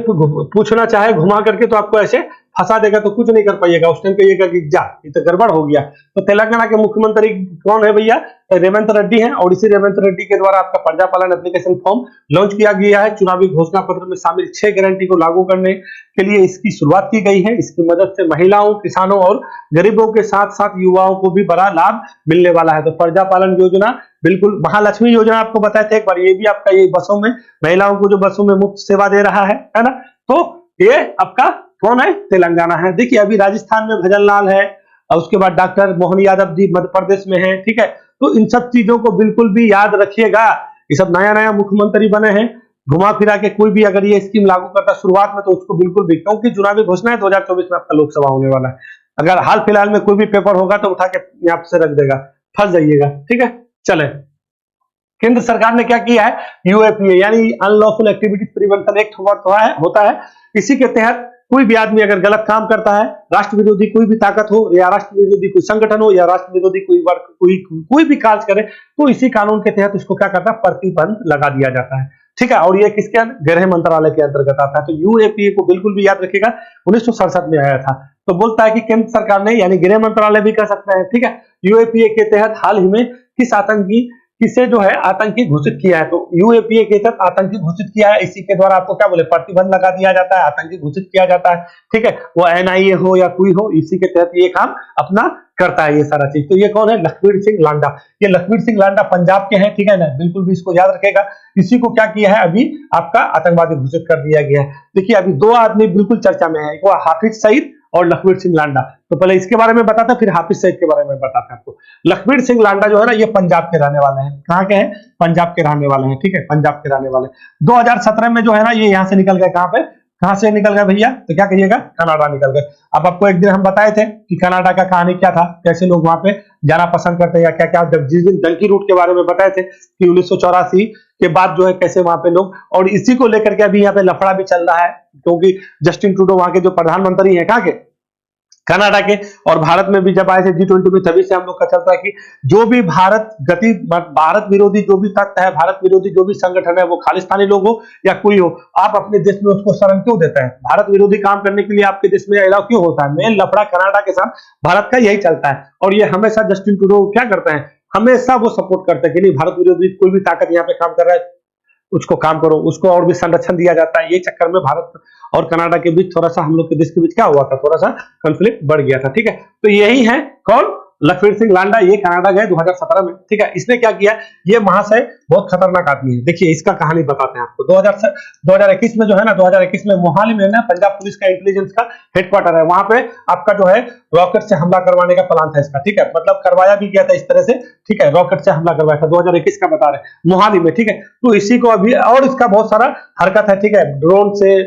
पूछना चाहे घुमा करके तो आपको ऐसे फंसा देगा तो कुछ नहीं कर पाइएगा, उस टाइम कहिएगा कि जा ये तो गड़बड़ हो गया। तो तेलंगाना के मुख्यमंत्री कौन है भैया, रेवंत रेड्डी हैं, और इसी रेवंत रेड्डी के द्वारा आपका प्रजा पालन एप्लीकेशन फॉर्म लॉन्च किया गया है। चुनावी घोषणा पत्र में शामिल 6 गारंटी को लागू करने के लिए इसकी शुरुआत की गई है। इसकी मदद से महिलाओं, किसानों और गरीबों के साथ साथ युवाओं को भी बड़ा लाभ मिलने वाला है। तो प्रजा पालन योजना, बिल्कुल महालक्ष्मी योजना आपको बताए थे एक बार, ये भी आपका ये बसों में महिलाओं को जो बसों में मुफ्त सेवा दे रहा है ना। तो ये आपका कौन है, तेलंगाना है। देखिए अभी राजस्थान में भजन लाल है, और उसके बाद डॉक्टर मोहन यादव जी मध्य प्रदेश में है, ठीक है। तो इन सब चीजों को बिल्कुल भी याद रखिएगा, ये सब नया नया मुख्यमंत्री बने हैं। घुमा फिरा के कोई भी अगर ये स्कीम लागू करता शुरुआत में तो उसको बिल्कुल भी, क्योंकि चुनावी घोषणा है 2024 में आपका लोकसभा होने वाला है। अगर हाल फिलहाल में कोई भी पेपर होगा तो उठा के यहाँ से रख देगा, फंस जाइएगा, ठीक है। चले, केंद्र सरकार ने क्या किया है, यूएपीए यानी अनलॉफुल एक्टिविटीज प्रिवेंशन एक्ट होता है। इसी के तहत कोई भी आदमी अगर गलत काम करता है, राष्ट्र विरोधी कोई भी ताकत हो, या राष्ट्र विरोधी कोई संगठन हो, या राष्ट्र विरोधी कोई वर्ग कोई भी कार्य करे, तो इसी कानून के तहत इसको क्या करता है, प्रतिबंध लगा दिया जाता है, ठीक है। और ये किसके गृह मंत्रालय के अंतर्गत आता है। तो यूएपीए को बिल्कुल भी याद रखिएगा, 1967 में आया था। तो बोलता है कि केंद्र सरकार ने, यानी गृह मंत्रालय भी कर सकता है, ठीक है। यूएपीए के तहत हाल ही में किसे जो है आतंकी घोषित किया है, तो यूएपीए के तहत आतंकी घोषित किया है। इसी के द्वारा आपको क्या बोले, प्रतिबंध लगा दिया जाता है, आतंकी घोषित किया जाता है, ठीक है। वो एनआईए हो या कोई हो, इसी के तहत ये काम अपना करता है ये सारा चीज। तो ये कौन है, लखबीर सिंह लांडा। ये लखबीर सिंह लांडा पंजाब के हैं, ठीक है ना, बिल्कुल भी इसको याद रखेगा। इसी को क्या किया है, अभी आपका आतंकवादी घोषित कर दिया गया है। देखिए अभी 2 आदमी बिल्कुल चर्चा में है, एक वो हाफिज सईद और लखबीर सिंह लांडा। तो पहले इसके बारे में बताता, फिर हाफिज सईद के बारे में बताता आपको। लखबीर सिंह लांडा जो है ना, ये पंजाब के रहने वाले हैं। कहाँ के हैं, पंजाब के रहने वाले हैं, ठीक है, पंजाब के रहने वाले। 2017 में जो है ना, ये यहाँ से निकल गए, कहाँ पे, कहां से निकल गए भैया, तो क्या कहिएगा, कनाडा निकल गए। अब आपको एक दिन हम बताए थे कि कनाडा का कहानी क्या था, कैसे लोग वहां पे जाना पसंद करते हैं, या क्या क्या, जिस दिन डंकी रूट के बारे में बताए थे कि 1984 के बाद जो है कैसे वहां पे लोग, और इसी को लेकर के अभी यहाँ पे लफड़ा भी चल रहा है, क्योंकि जस्टिन ट्रूडो वहां के जो प्रधानमंत्री है, कहाँ के, कनाडा के। और भारत में भी जब आए थे G20 में, तभी से हम लोग का चलता है कि जो भी भारत विरोधी जो भी तत्व है, भारत विरोधी जो भी संगठन है, वो खालिस्तानी लोग हो या कोई हो, आप अपने देश में उसको शरण क्यों देते हैं। भारत विरोधी काम करने के लिए आपके देश में अलाउ क्यों होता है। मेन लफड़ा कनाडा के साथ भारत का यही चलता है, और ये हमेशा जस्टिन ट्रूडो क्या करते हैं, हमेशा वो सपोर्ट करते हैं कि नहीं, भारत विरोधी कोई भी ताकत यहाँ पे काम कर रहा है, उसको काम करो, उसको और भी संरक्षण दिया जाता है। ये चक्कर में भारत और कनाडा के बीच थोड़ा सा, हम लोग के देश के बीच क्या हुआ था, थोड़ा सा कॉन्फ्लिक्ट बढ़ गया था, ठीक है। तो यही है कौन, लखबीर सिंह लांडा। ये कनाडा गए 2017 में, ठीक है। इसने क्या किया, ये महाशय बहुत खतरनाक आदमी है। देखिए इसका कहानी बताते हैं आपको। 2021 में जो है ना, 2021 में मोहाली में ना, पंजाब पुलिस का इंटेलिजेंस का हेडक्वार्टर है, वहां पे आपका जो है रॉकेट से हमला करवाने का प्लान था इसका, ठीक है। मतलब करवाया भी गया था इस तरह से, ठीक है, रॉकेट से हमला करवाया था, 2021 का बता रहे मोहाली में, ठीक है। तो इसी को अभी, और इसका बहुत सारा हरकत है, ठीक है, ड्रोन से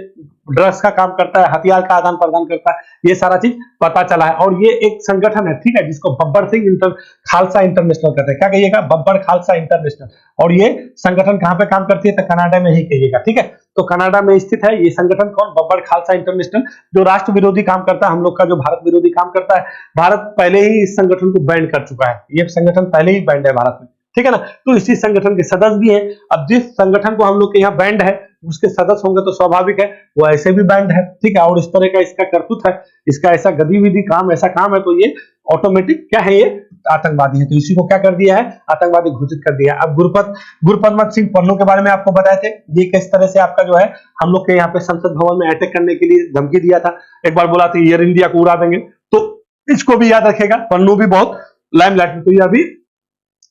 ड्रग्स का काम करता है, हथियार का आदान प्रदान करता है, ये सारा चीज पता चला है। और ये एक संगठन है, ठीक है, जिसको बब्बर सिंह खालसा इंटरनेशनल कहते हैं। क्या कहिएगा, बब्बर खालसा इंटरनेशनल। और ये संगठन कहां पे काम करती है, तो कनाडा में ही कहिएगा, ठीक है। तो कनाडा में स्थित है ये संगठन, कौन, बब्बर खालसा इंटरनेशनल, जो राष्ट्र विरोधी काम करता है, हम लोग का जो भारत विरोधी काम करता है। भारत पहले ही इस संगठन को बैन कर चुका है, ये संगठन पहले ही बैन है भारत में, ठीक है ना। तो इसी संगठन के सदस्य भी हैं। अब जिस संगठन को हम लोग के यहाँ बैंड है उसके सदस्य होंगे तो स्वाभाविक है वो ऐसे भी बैंड है, ठीक है। और इस तरह का इसका करतूत है, इसका ऐसा गतिविधि काम ऐसा काम है, तो ये ऑटोमेटिक क्या है, ये आतंकवादी है। तो इसी को क्या कर दिया है, आतंकवादी घोषित कर दिया। अब गुरपतवंत सिंह पन्नू के बारे में आपको बताए थे, ये किस तरह से आपका जो है हम लोग के यहाँ पे संसद भवन में अटैक करने के लिए धमकी दिया था। एक बार बोला था एयर इंडिया को उड़ा देंगे, तो इसको भी याद रखेगा। पन्नू भी बहुत लाइमलाइट में, तो ये अभी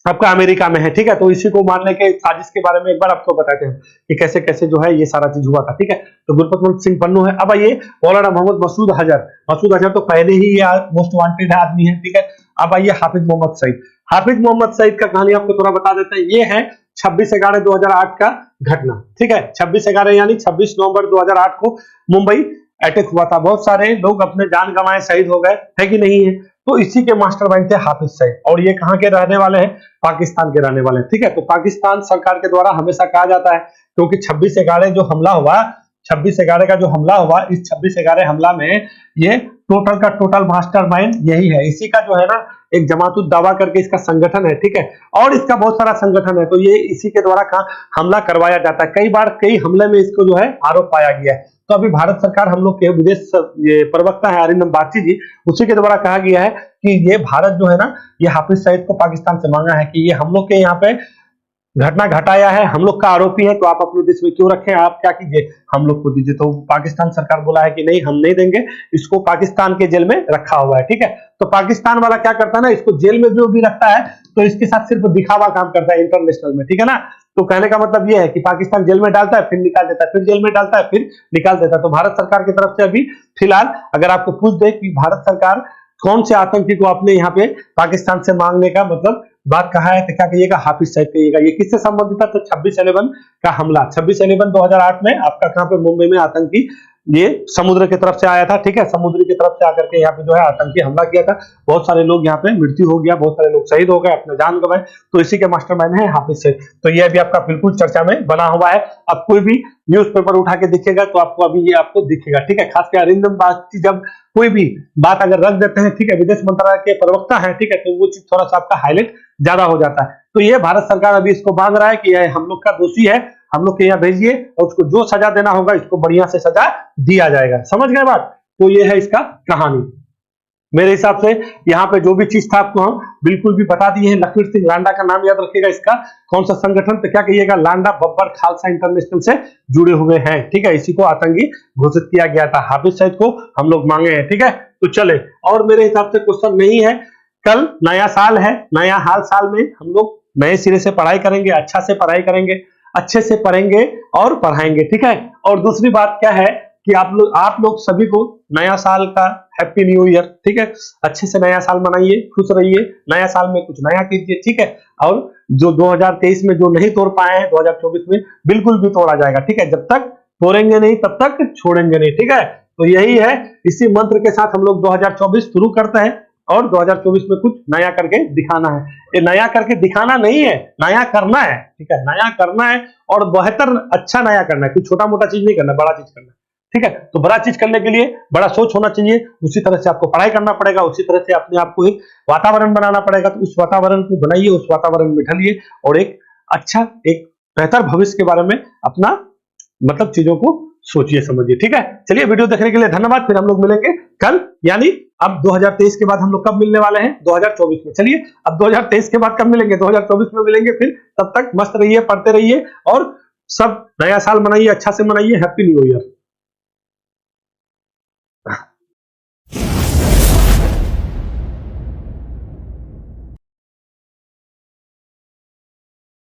आपका अमेरिका में है, ठीक है। तो इसी को मारने के साजिश के बारे में एक बार आपको बताते हैं कि कैसे कैसे जो है ये सारा चीज हुआ था, ठीक है। तो गुरपतवंत सिंह पन्नू है। अब आइए मौलाना मोहम्मद मसूद अजहर तो पहले ही ये मोस्ट वांटेड आदमी है, ठीक है। अब आइए हाफिज मोहम्मद सईद। हाफिज मोहम्मद सईद का कहानी आपको थोड़ा बता देते हैं। ये है 26/11/2008 का घटना, ठीक है। 26/11 यानी 26 नवंबर 2008 को मुंबई अटैक हुआ था। बहुत सारे लोग अपने जान गंवाए, शहीद हो गए, है कि नहीं है। तो इसी के मास्टरमाइंड थे हाफिज सईद, और ये कहाँ के रहने वाले हैं, पाकिस्तान के रहने वाले हैं, ठीक है। तो पाकिस्तान सरकार के द्वारा हमेशा कहा जाता है, क्योंकि 26/11 जो हमला हुआ, 26/11 का जो हमला हुआ, इस 26/11 हमला में ये टोटल का टोटल मास्टरमाइंड यही है। इसी का जो है ना एक जमातुद दावा करके इसका संगठन है, ठीक है। और इसका बहुत सारा संगठन है, तो ये इसी के द्वारा हमला करवाया जाता है। कई बार कई हमले में इसको जो है आरोप पाया गया है। तो अभी भारत सरकार, हम लोग के विदेश ये प्रवक्ता है अरिंदम बागची जी, उसी के द्वारा कहा गया है कि ये भारत जो है ना, ये हाफिज सईद को पाकिस्तान से मांगा है कि ये हम लोग के यहाँ पे घटना घटाया है, हम लोग का आरोपी है, तो आप अपने देश में क्यों रखें, आप क्या कीजिए, हम लोग को दीजिए। तो पाकिस्तान सरकार बोला है कि नहीं, हम नहीं देंगे, इसको पाकिस्तान के जेल में रखा हुआ है, ठीक है। तो पाकिस्तान वाला क्या करता है ना, इसको जेल में जो भी रखता है तो इसके साथ सिर्फ दिखावा काम करता है इंटरनेशनल में, ठीक है ना। तो कहने का मतलब ये है कि पाकिस्तान जेल में डालता है, फिर निकाल देता है, फिर जेल में डालता है, फिर निकाल देता है। तो भारत सरकार की तरफ से अभी फिलहाल अगर आपको पूछ दे कि भारत सरकार कौन से आतंकी को अपने यहाँ पे पाकिस्तान से मांगने का मतलब बात कहा है, तो क्या कहिएगा, हाफिज सईद कहिएगा। ये किससे संबंधित था, तो 26/11 का हमला, 26/11 2008 में आपका कहां पे, मुंबई में आतंकी ये समुद्र की तरफ से आया था, ठीक है। समुद्र की तरफ से आकर के यहाँ पे जो है आतंकी हमला किया था। बहुत सारे लोग यहाँ पे मृत्यु हो गया, बहुत सारे लोग शहीद हो गए, अपने जान गंवाए। तो इसी के मास्टरमाइंड है हाफिज सईद। तो ये अभी आपका बिल्कुल चर्चा में बना हुआ है। अब कोई भी न्यूज़पेपर उठा के दिखेगा तो आपको अभी ये आपको दिखेगा, ठीक है। खासकर अरिंदम बागची जब कोई भी बात अगर रख देते हैं, ठीक है, विदेश मंत्रालय के प्रवक्ता है, ठीक है, तो वो चीज थोड़ा सा आपका हाईलाइट ज्यादा हो जाता है। तो ये भारत सरकार अभी इसको मांग रहा है कि हम लोग का दोषी है, हम लोग के यहाँ भेजिए और उसको जो सजा देना होगा इसको बढ़िया से सजा दिया जाएगा। समझ गए बात। तो ये है इसका कहानी। मेरे हिसाब से यहाँ पे जो भी चीज था आपको हम बिल्कुल भी बता दिए हैं। लखवीर सिंह लांडा का नाम याद रखिएगा, इसका कौन सा संगठन, तो क्या कहिएगा, लांडा बब्बर खालसा इंटरनेशनल से जुड़े हुए हैं, ठीक है। इसी को आतंकी घोषित किया गया था। हाफिज सईद को हम लोग मांगे हैं, ठीक है। तो चले, और मेरे हिसाब से क्वेश्चन नहीं है। कल नया साल है, नया हाल साल में हम लोग नए सिरे से पढ़ाई करेंगे, अच्छा से पढ़ाई करेंगे, अच्छे से पढ़ेंगे और पढ़ाएंगे, ठीक है। और दूसरी बात क्या है कि आप लोग सभी को नया साल का हैप्पी न्यू ईयर, ठीक है। अच्छे से नया साल मनाइए, खुश रहिए, नया साल में कुछ नया कीजिए, ठीक है। और जो 2023 में जो नहीं तोड़ पाए हैं 2024 में बिल्कुल भी तोड़ा जाएगा, ठीक है। जब तक तोड़ेंगे नहीं तब तक छोड़ेंगे नहीं, ठीक है। तो यही है, इसी मंत्र के साथ हम लोग 2024 शुरू करते हैं और 2024 में कुछ नया करके दिखाना है। ये नया करके दिखाना नहीं है, नया करना है, ठीक है। नया करना है और बेहतर अच्छा नया करना है, कुछ छोटा मोटा चीज नहीं करना, बड़ा चीज करना है, ठीक है। तो बड़ा चीज करने के लिए बड़ा सोच होना चाहिए, उसी तरह से आपको पढ़ाई करना पड़ेगा, उसी तरह से अपने आप को एक वातावरण बनाना पड़ेगा। तो उस वातावरण को बनाइए, उस वातावरण में ढलिए और एक अच्छा, एक बेहतर भविष्य के बारे में अपना मतलब चीजों को सोचिए, समझिए, ठीक है। चलिए, वीडियो देखने के लिए धन्यवाद। फिर हम लोग मिलेंगे कल, यानी अब 2023 के बाद हम लोग कब मिलने वाले हैं, 2024 में। चलिए, अब 2023 के बाद कब मिलेंगे, 2024 में मिलेंगे। फिर तब तक मस्त रहिए, पढ़ते रहिए और सब नया साल मनाइए, अच्छा से मनाइए। Happy new year.